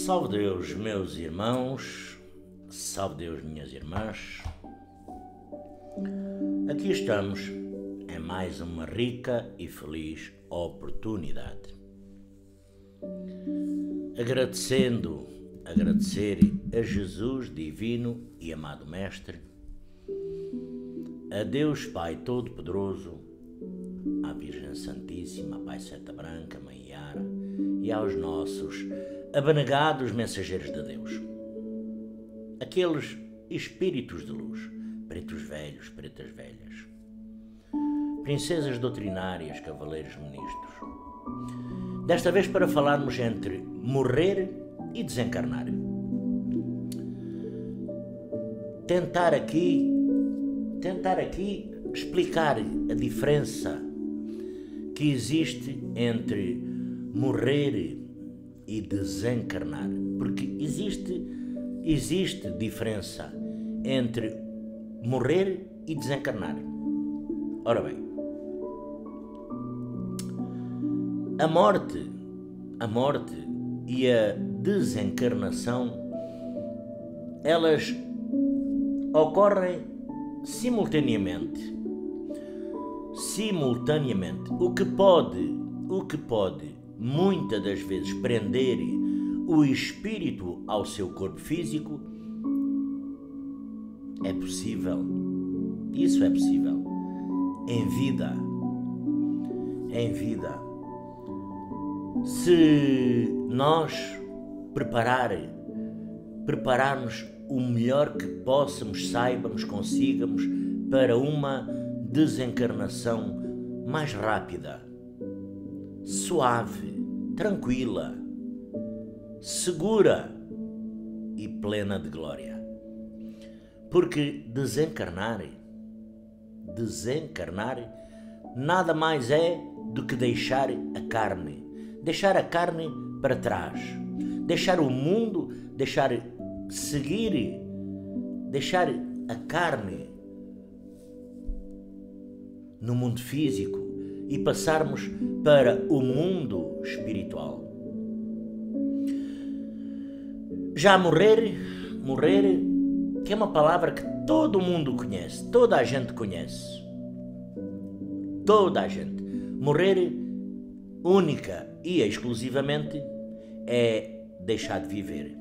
Salve Deus, meus irmãos, salve Deus, minhas irmãs. Aqui estamos em mais uma rica e feliz oportunidade. Agradecer a Jesus divino e amado Mestre, a Deus Pai Todo-Poderoso, à Virgem Santíssima, à Pai Seta Branca, Mãe Yara e aos nossos abnegados mensageiros de Deus, aqueles espíritos de luz, pretos velhos, pretas velhas, princesas doutrinárias, cavaleiros ministros. Desta vez para falarmos entre morrer e desencarnar. Tentar aqui explicar a diferença que existe entre morrer e desencarnar, porque existe diferença entre morrer e desencarnar. Ora bem, a morte e a desencarnação, elas ocorrem simultaneamente, o que pode muitas das vezes prender o espírito ao seu corpo físico. É possível, isso é possível em vida, se nós prepararmos o melhor que possamos, saibamos, consigamos para uma desencarnação mais rápida, suave, tranquila, segura e plena de glória. Porque desencarnar nada mais é do que deixar a carne para trás, deixar o mundo, deixar a carne no mundo físico e passarmos para o mundo espiritual. Já morrer, que é uma palavra que todo mundo conhece, toda a gente conhece. Toda a gente. Morrer, única e exclusivamente, é deixar de viver.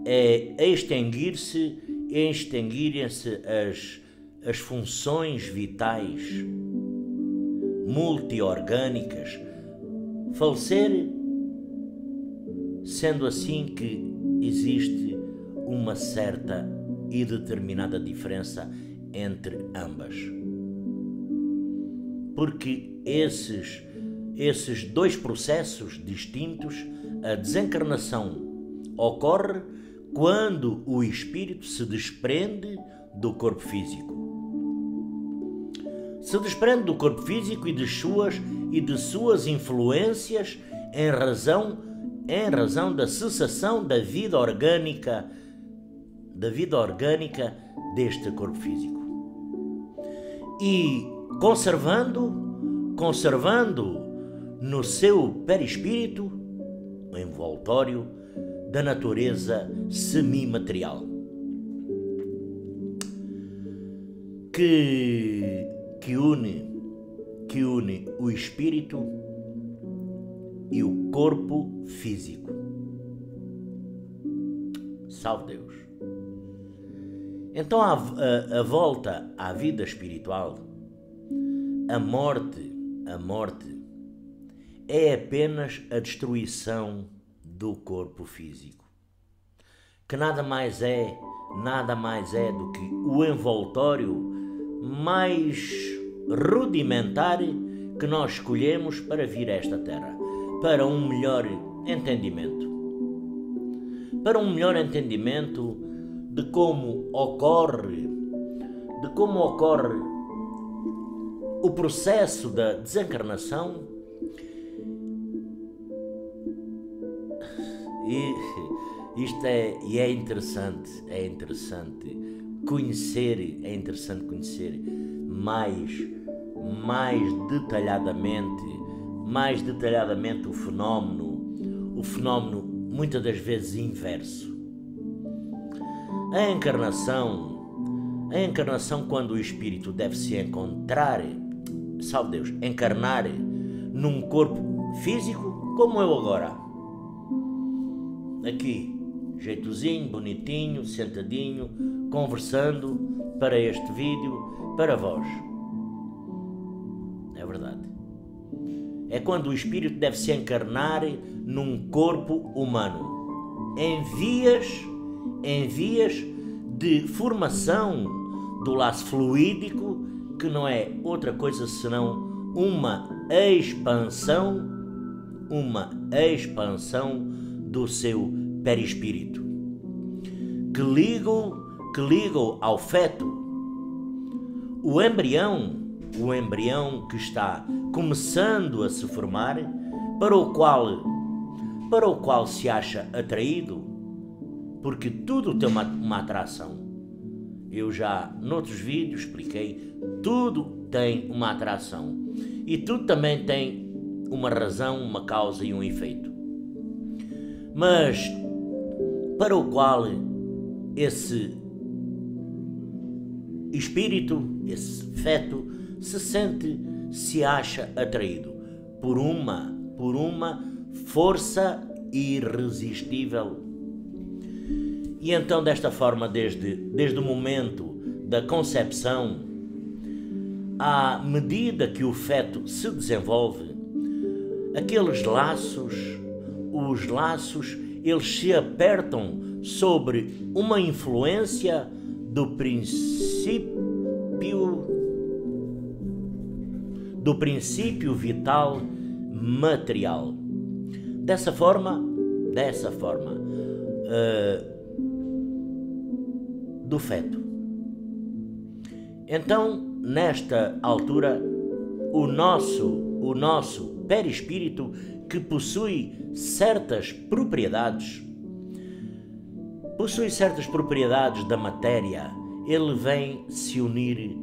É extinguirem-se as funções vitais multiorgânicas, falecer, sendo assim que existe uma certa e determinada diferença entre ambas. Porque esses dois processos distintos, a desencarnação ocorre quando o espírito se desprende do corpo físico. Se desprende do corpo físico e de suas influências em razão da cessação da vida orgânica deste corpo físico. E conservando no seu perispírito o envoltório da natureza semimaterial que une o espírito e o corpo físico. Salve Deus! Então, a volta à vida espiritual, a morte é apenas a destruição do corpo físico, que nada mais é do que o envoltório mais rudimentar que nós escolhemos para vir a esta terra, para um melhor entendimento de como ocorre o processo da desencarnação. E isto é interessante conhecer mais detalhadamente o fenómeno muitas das vezes inverso. A encarnação, quando o espírito deve se encontrar, salve Deus, encarnar num corpo físico, como eu agora. Aqui, jeitozinho, bonitinho, sentadinho, conversando para este vídeo, para vós. É verdade. É quando o espírito deve se encarnar num corpo humano, em vias de formação do laço fluídico, que não é outra coisa senão uma expansão do seu perispírito, que ligam ao feto, o embrião que está começando a se formar, para o qual se acha atraído, porque tudo tem uma atração. Eu já noutros vídeos expliquei, tudo tem uma atração e tudo também tem uma razão, uma causa e um efeito. Mas para o qual esse espírito, esse feto, se acha atraído por uma força irresistível. E então, desta forma, desde o momento da concepção, à medida que o feto se desenvolve, aqueles laços, eles se apertam sobre uma influência do princípio vital material. Dessa forma, do feto. Então, nesta altura, o nosso perispírito, que possui certas propriedades da matéria, ele vem se unir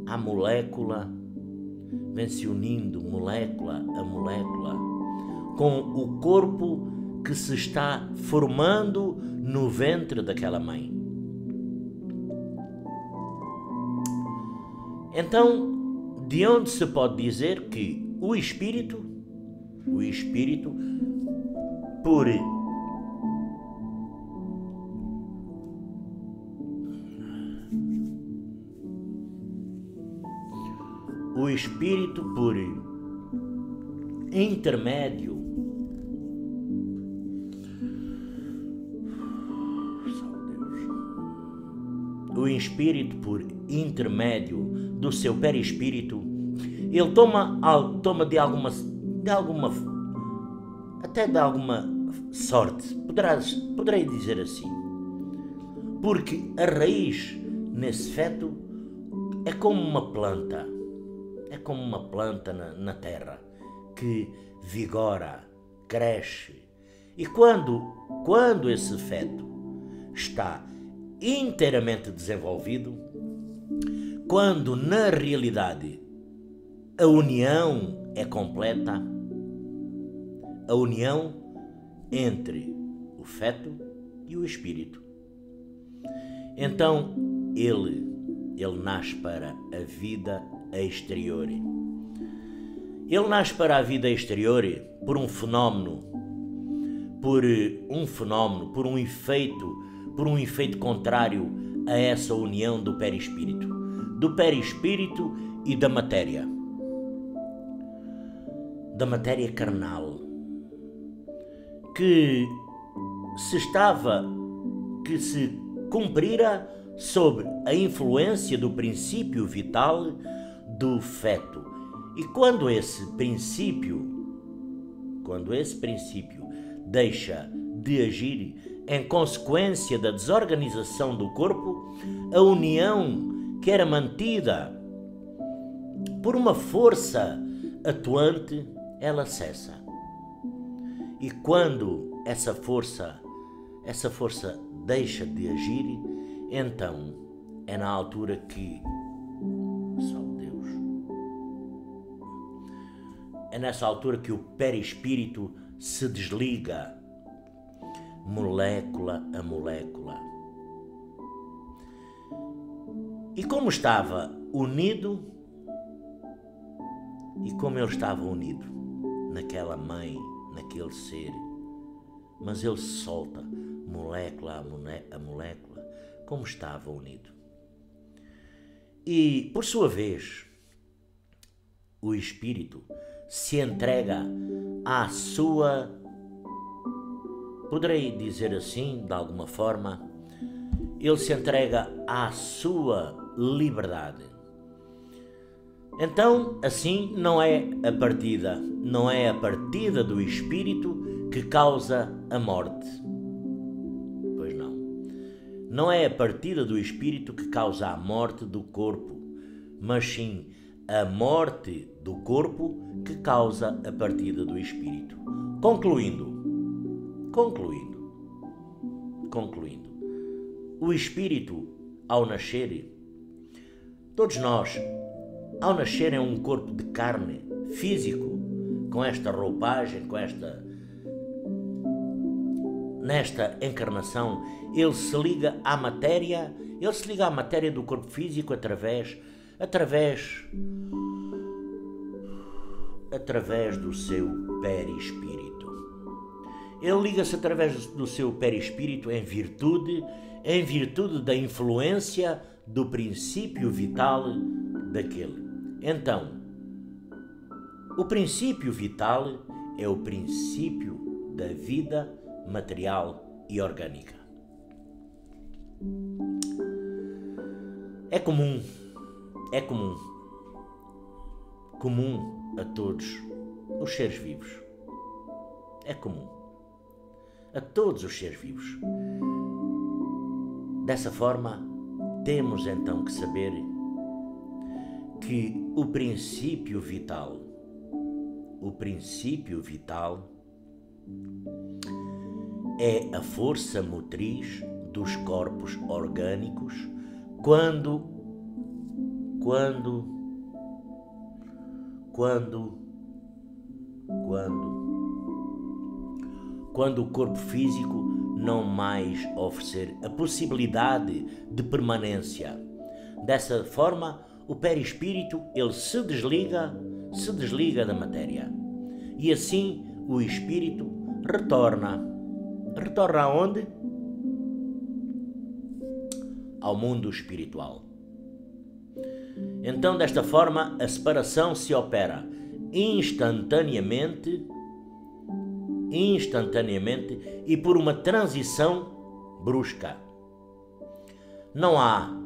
à molécula, vem se unindo molécula a molécula com o corpo que se está formando no ventre daquela mãe. Então, de onde se pode dizer que o espírito, por intermédio do seu perispírito, ele toma de alguma sorte, poderei dizer assim, porque a raiz nesse feto é como uma planta na terra, que vigora, cresce, e quando esse feto está inteiramente desenvolvido, quando na realidade a união é completa, a união entre o feto e o espírito, então ele nasce para a vida exterior. Ele nasce para a vida exterior por um fenómeno, por um efeito contrário a essa união do perispírito e da matéria carnal, que se cumprira sob a influência do princípio vital do feto. E quando esse princípio deixa de agir em consequência da desorganização do corpo, a união que era mantida por uma força atuante, ela cessa. E quando essa força deixa de agir, então é na altura que, salve Deus, é nessa altura que o perispírito se desliga molécula a molécula. E como estava unido, e como ele estava unido naquela mãe, naquele ser, mas ele solta molécula a molécula, como estava unido. E, por sua vez, o Espírito se entrega à sua, poderei dizer assim, de alguma forma, ele se entrega à sua liberdade. Então, assim, não é a partida do Espírito que causa a morte. Pois não. Não é a partida do Espírito que causa a morte do corpo, mas sim a morte do corpo que causa a partida do Espírito. Concluindo. O Espírito, ao nascer, todos nós, ao nascer em um corpo de carne, físico, com esta roupagem, nesta encarnação, ele se liga à matéria do corpo físico através do seu perispírito. Ele liga-se através do seu perispírito em virtude da influência do princípio vital daquele. Então, o princípio vital é o princípio da vida material e orgânica. É comum a todos os seres vivos. É comum a todos os seres vivos. Dessa forma, temos então que saber que o princípio vital é a força motriz dos corpos orgânicos quando o corpo físico não mais oferecer a possibilidade de permanência. Dessa forma, o perispírito ele se desliga da matéria. E assim o espírito retorna aonde? Ao mundo espiritual. Então, desta forma, a separação se opera instantaneamente e por uma transição brusca. Não há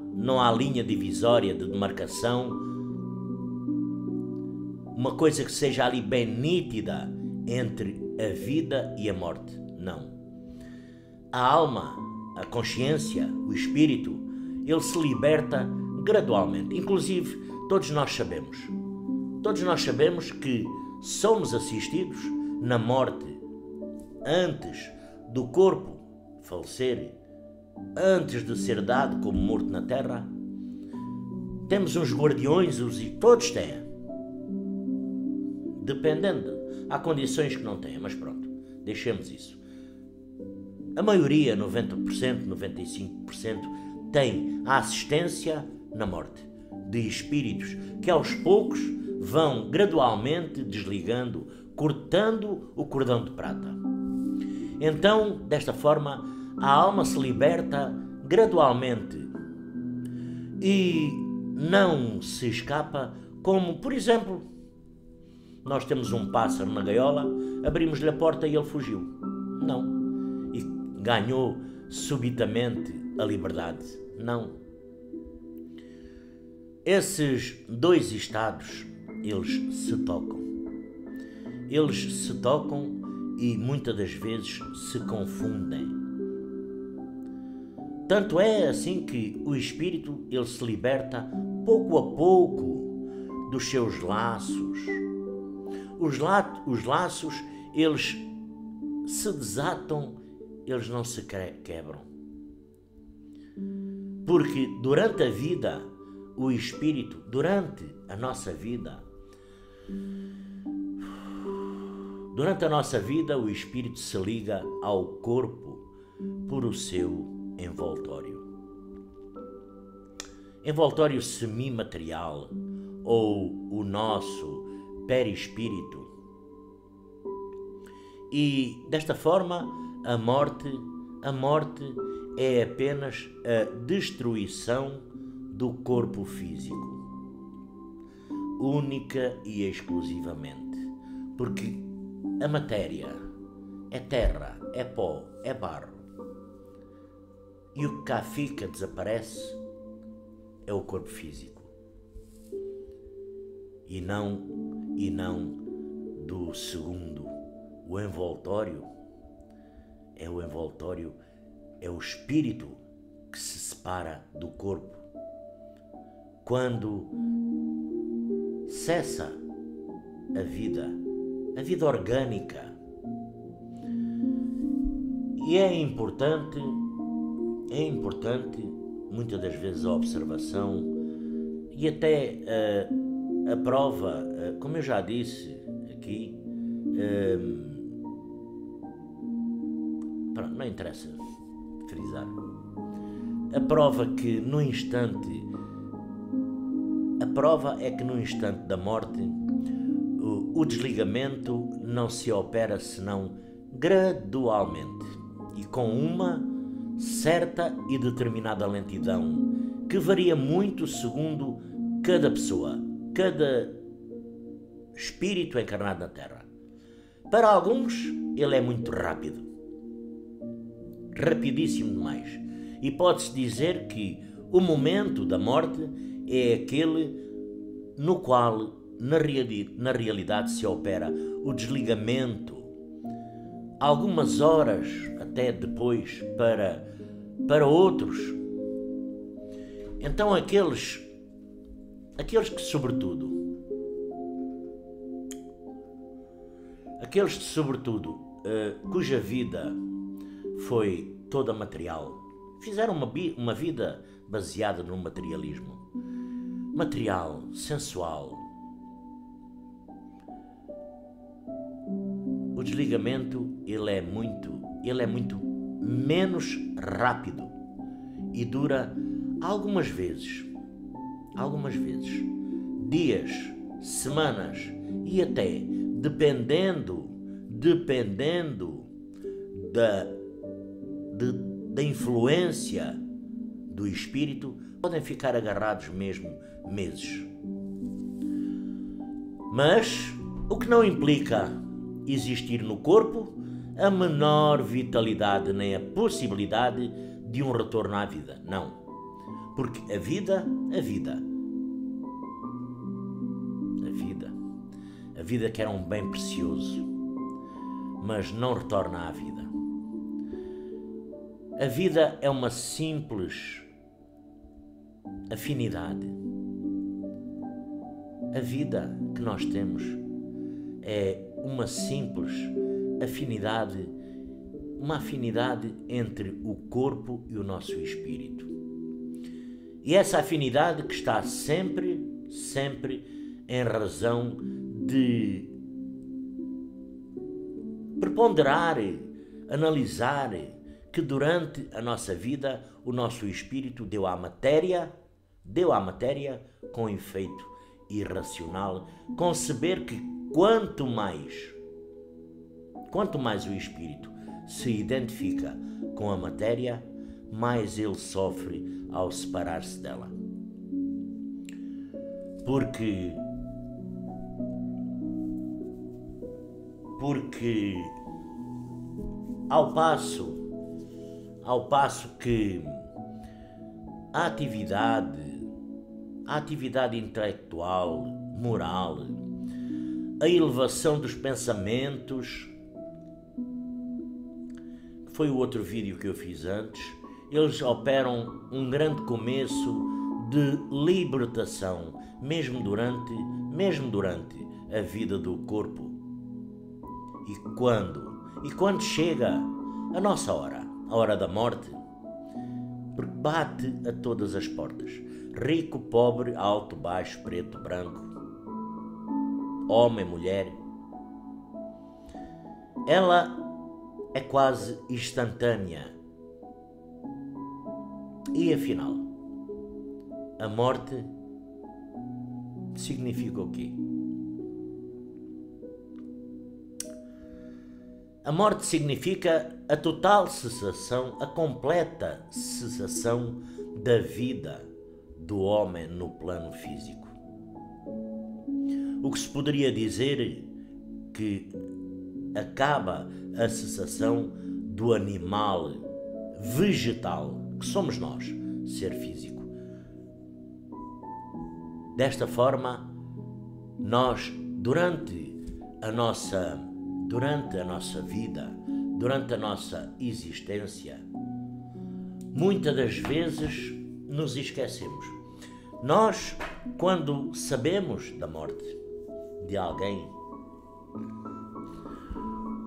linha divisória de demarcação, uma coisa que seja ali bem nítida entre a vida e a morte. Não. A alma, a consciência, o espírito, ele se liberta gradualmente. Inclusive, todos nós sabemos que somos assistidos na morte antes do corpo falecer, antes de ser dado como morto na terra. Temos uns guardiões, todos têm, dependendo. Há condições que não têm, mas pronto, deixemos isso. A maioria, 90%, 95%, tem a assistência na morte de espíritos que aos poucos vão gradualmente desligando, cortando o cordão de prata. Então, desta forma, a alma se liberta gradualmente e não se escapa, como, por exemplo, nós temos um pássaro na gaiola, abrimos-lhe a porta e ele fugiu. Não. E ganhou subitamente a liberdade. Não. Esses dois estados, eles se tocam. E muitas das vezes se confundem. Tanto é assim que o espírito ele se liberta pouco a pouco dos seus laços. Os laços, eles se desatam, eles não se quebram. Porque durante a vida, o espírito, durante a nossa vida, o espírito se liga ao corpo por o seu envoltório. Envoltório semimaterial ou o nosso perispírito. E desta forma, a morte é apenas a destruição do corpo físico, única e exclusivamente, porque a matéria é terra, é pó, é barro, e o que cá fica, desaparece, é o corpo físico, e não do segundo, o envoltório. É o envoltório, é o espírito que se separa do corpo. Quando cessa a vida orgânica. E é importante muitas das vezes a observação e até a prova, como eu já disse aqui, não interessa frisar, a prova é que no instante da morte o desligamento não se opera senão gradualmente e com uma certa e determinada lentidão que varia muito segundo cada pessoa, cada espírito encarnado na Terra. Para alguns ele é muito rápido, rapidíssimo demais, e pode-se dizer que o momento da morte é aquele no qual na realidade se opera o desligamento, algumas horas até depois para outros. Então aqueles que sobretudo cuja vida foi toda material, fizeram uma vida baseada no materialismo, material, sensual. O desligamento ele é muito menos rápido e dura algumas vezes, dias, semanas e até, dependendo da influência do espírito, podem ficar agarrados mesmo meses. Mas o que não implica existir no corpo a menor vitalidade nem a possibilidade de um retorno à vida, não. Porque a vida que era um bem precioso, mas não retorna à vida. A vida é uma simples afinidade. A vida que nós temos é uma simples afinidade, uma afinidade entre o corpo e o nosso espírito. E essa afinidade que está sempre em razão de preponderar, analisar que durante a nossa vida o nosso espírito deu à matéria com efeito irracional, conceber que quanto mais o espírito se identifica com a matéria, mais ele sofre ao separar-se dela. Porque ao passo que a atividade intelectual, moral, a elevação dos pensamentos, que foi o outro vídeo que eu fiz antes, eles operam um grande começo de libertação, mesmo durante a vida do corpo. E quando chega a nossa hora, a hora da morte, porque bate a todas as portas, rico, pobre, alto, baixo, preto, branco, homem, mulher, ela é quase instantânea E afinal, a morte significa o quê? A morte significa a total cessação, a completa cessação da vida do homem no plano físico. O que se poderia dizer que acaba a cessação do animal vegetal, que somos nós, ser físico. Desta forma, nós, durante a nossa vida, durante a nossa existência, muitas das vezes nos esquecemos. Nós, quando sabemos da morte de alguém,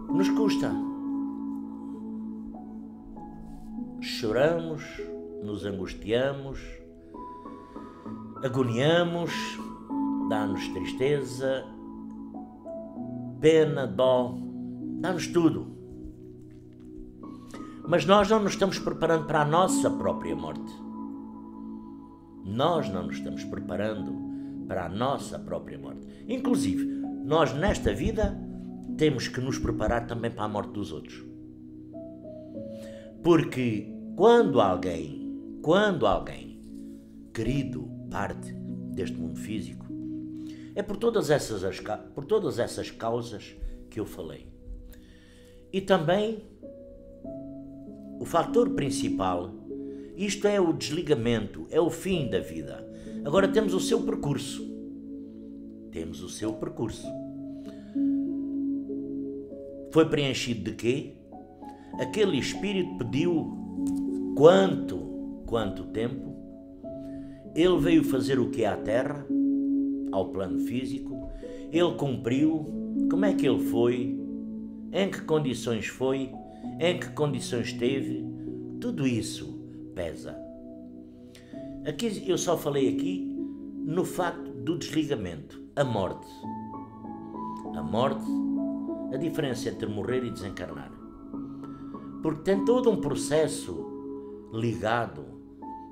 nos custa. Choramos, nos angustiamos, agoniamos, dá-nos tristeza, pena, dó, dá-nos tudo. Mas nós não nos estamos preparando para a nossa própria morte. Nós não nos estamos preparando para a nossa própria morte. Inclusive, nós nesta vida temos que nos preparar também para a morte dos outros. Porque quando alguém querido parte deste mundo físico, é por todas essas causas que eu falei. E também o fator principal, isto é o desligamento, é o fim da vida. Agora temos o seu percurso. Foi preenchido de quê? Aquele espírito pediu quanto tempo? Ele veio fazer o que à Terra, ao plano físico, ele cumpriu. Como é que ele foi? Em que condições foi? Em que condições esteve? Tudo isso pesa. Aqui eu só falei aqui no facto do desligamento, a morte. A morte, a diferença entre morrer e desencarnar. Porque tem todo um processo ligado,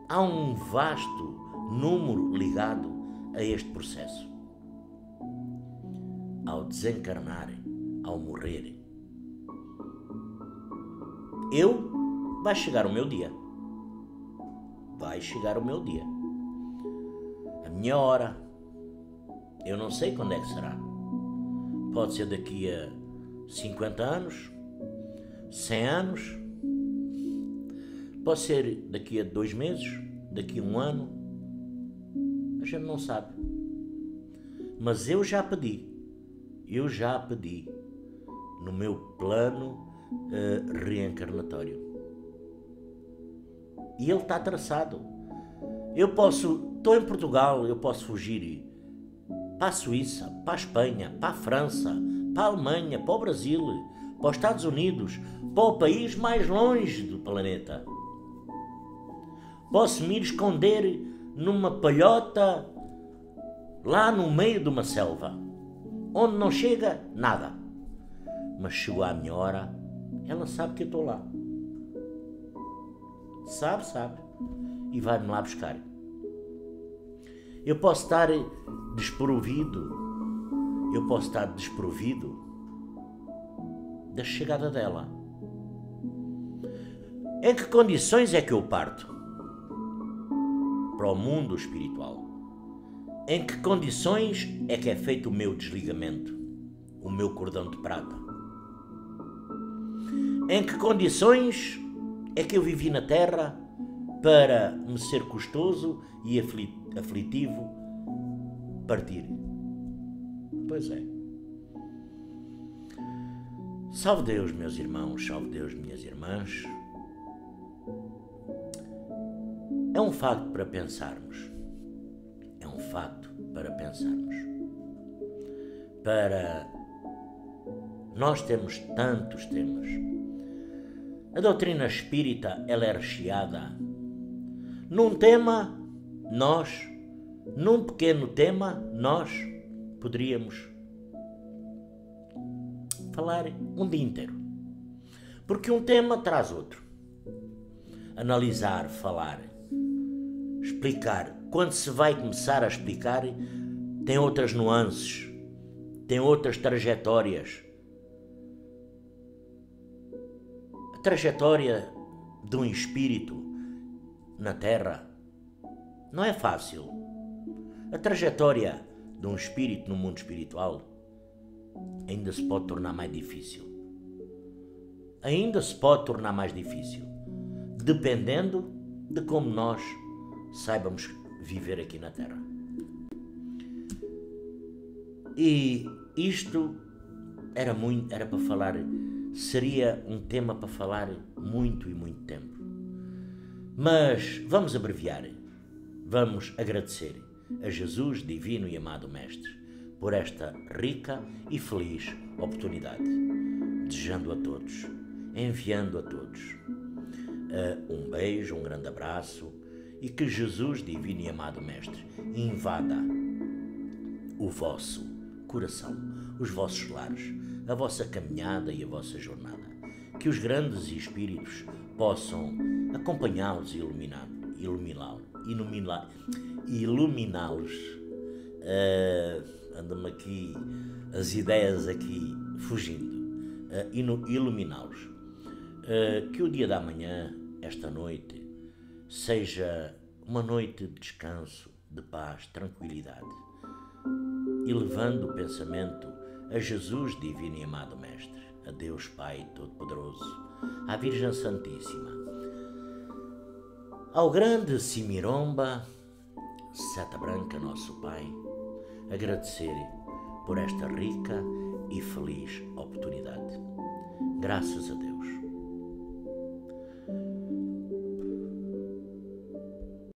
há um vasto número ligado a este processo. Ao desencarnar, ao morrer, vai chegar o meu dia. Vai chegar o meu dia. A minha hora. Eu não sei quando é que será. Pode ser daqui a 50 anos, 100 anos, pode ser daqui a 2 meses, daqui a 1 ano. A gente não sabe. Mas eu já pedi no meu plano reencarnatório. E ele está traçado. Estou em Portugal, eu posso fugir para a Suíça, para a Espanha, para a França, para a Alemanha, para o Brasil, para os Estados Unidos, para o país mais longe do planeta. Posso me ir esconder numa palhota lá no meio de uma selva, onde não chega nada. Mas chegou a minha hora, ela sabe que eu estou lá. Sabe. E vai-me lá buscar. Eu posso estar desprovido da chegada dela. Em que condições é que eu parto para o mundo espiritual? Em que condições é que é feito o meu desligamento, o meu cordão de prata? Em que condições é que eu vivi na Terra para me ser custoso e aflitivo partir? Pois é. Salve Deus, meus irmãos, salve Deus, minhas irmãs. É um facto para pensarmos. Nós temos tantos temas. A doutrina espírita, ela é recheada. Num pequeno tema, nós poderíamos falar um dia inteiro. Porque um tema traz outro. Analisar, falar explicar. Quando se vai começar a explicar, tem outras nuances, tem outras trajetórias. A trajetória de um espírito na Terra não é fácil. A trajetória de um espírito no mundo espiritual ainda se pode tornar mais difícil. Ainda se pode tornar mais difícil, dependendo de como nós saibamos viver aqui na Terra. E isto era para falar, seria um tema para falar muito e muito tempo. Mas vamos abreviar, vamos agradecer a Jesus, divino e amado Mestre, por esta rica e feliz oportunidade, desejando a todos, enviando a todos um beijo, um grande abraço, e que Jesus, divino e amado Mestre, invada o vosso coração, os vossos lares, a vossa caminhada e a vossa jornada. Que os grandes espíritos possam acompanhá-los e iluminá-los. Andam-me aqui as ideias aqui fugindo. Iluminá-los. Que o dia da manhã, esta noite, seja uma noite de descanso, de paz, tranquilidade, elevando o pensamento a Jesus, divino e amado Mestre, a Deus Pai Todo-Poderoso, à Virgem Santíssima, ao grande Simiromba, Seta Branca, nosso Pai, agradecer por esta rica e feliz oportunidade. Graças a Deus.